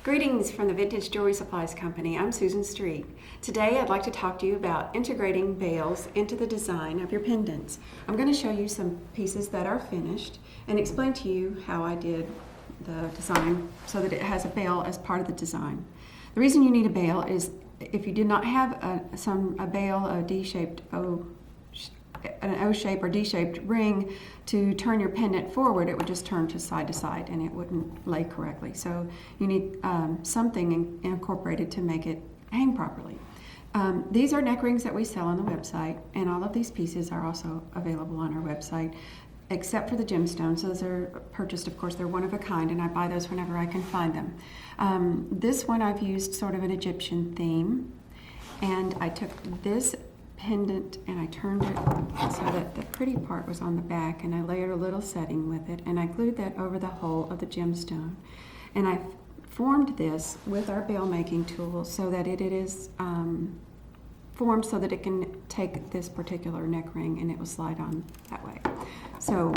Greetings from the Vintage Jewelry Supplies Company. I'm Susan Street. Today I'd like to talk to you about integrating bails into the design of your pendants. I'm going to show you some pieces that are finished and explain to you how I did the design so that it has a bail as part of the design. The reason you need a bail is if you did not have a bail, a D-shaped an O-shaped or D-shaped ring to turn your pendant forward, it would just turn to side and it wouldn't lay correctly. So you need something incorporated to make it hang properly. These are neck rings that we sell on the website, and all of these pieces are also available on our website, except for the gemstones. Those are purchased, of course, they're one of a kind, and I buy those whenever I can find them. This one I've used sort of an Egyptian theme, and I took this pendant and I turned it so that the pretty part was on the back, and I layered a little setting with it, and I glued that over the hole of the gemstone. And I formed this with our bail making tool so that it is formed so that it can take this particular neck ring and it will slide on that way. So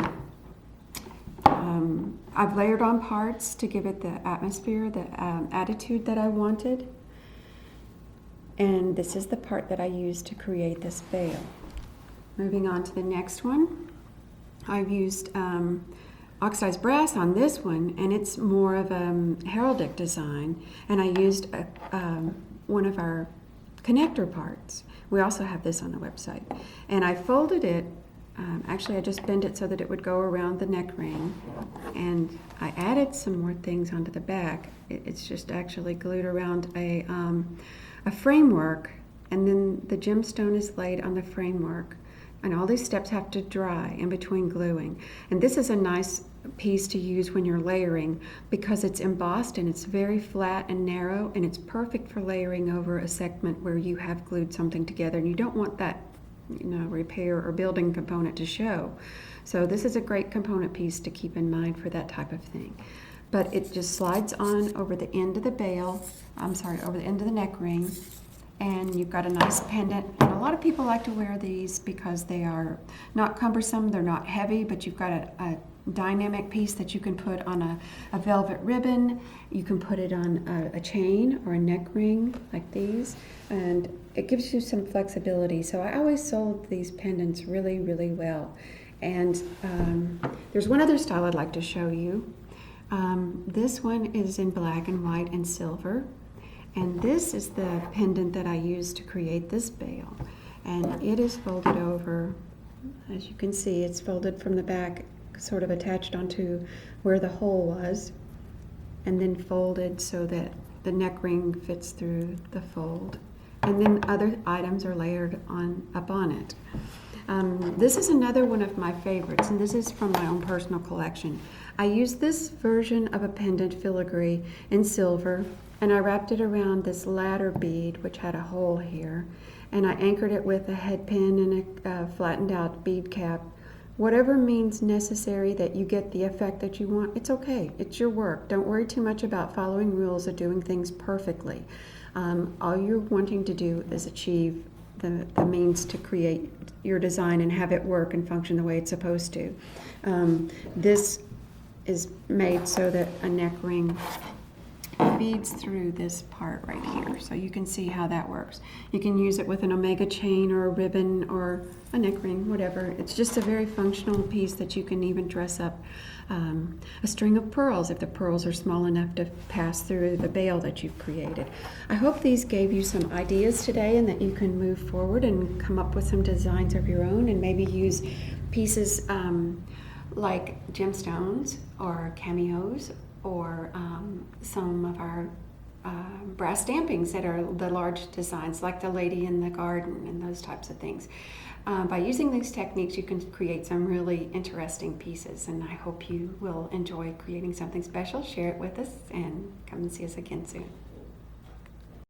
I've layered on parts to give it the atmosphere, the attitude that I wanted. And this is the part that I used to create this bail. Moving on to the next one, I've used oxidized brass on this one, and it's more of a heraldic design. And I used one of our connector parts. We also have this on the website. And I folded it. Actually, I just bent it so that it would go around the neck ring. And I added some more things onto the back. It's just actually glued around a framework, and then the gemstone is laid on the framework, and all these steps have to dry in between gluing. And this is a nice piece to use when you're layering because it's embossed and it's very flat and narrow, and it's perfect for layering over a segment where you have glued something together and you don't want that repair or building component to show. So this is a great component piece to keep in mind for that type of thing. But it just slides on over the end of the bail, over the end of the neck ring, and you've got a nice pendant. And a lot of people like to wear these because they are not cumbersome, they're not heavy, but you've got a dynamic piece that you can put on a velvet ribbon. You can put it on a chain or a neck ring like these, and it gives you some flexibility. So I always sold these pendants really, really well. And there's one other style I'd like to show you. This one is in black and white and silver, and this is the pendant that I used to create this bail, and it is folded over. As you can see, it's folded from the back, sort of attached onto where the hole was, and then folded so that the neck ring fits through the fold, and then other items are layered up on it. This is another one of my favorites, and this is from my own personal collection. I used this version of a pendant filigree in silver, and I wrapped it around this ladder bead, which had a hole here, and I anchored it with a head pin and a flattened out bead cap. Whatever means necessary that you get the effect that you want, it's okay. It's your work. Don't worry too much about following rules or doing things perfectly. All you're wanting to do is achieve the means to create your design and have it work and function the way it's supposed to. This is made so that a neck ring feeds through this part right here, so you can see how that works. You can use it with an omega chain or a ribbon or a neck ring, whatever. It's just a very functional piece that you can even dress up a string of pearls if the pearls are small enough to pass through the bail that you've created. I hope these gave you some ideas today and that you can move forward and come up with some designs of your own, and maybe use pieces like gemstones or cameos, or some of our brass stampings that are the large designs, like the lady in the garden and those types of things. By using these techniques, you can create some really interesting pieces, and I hope you will enjoy creating something special. Share it with us and come and see us again soon.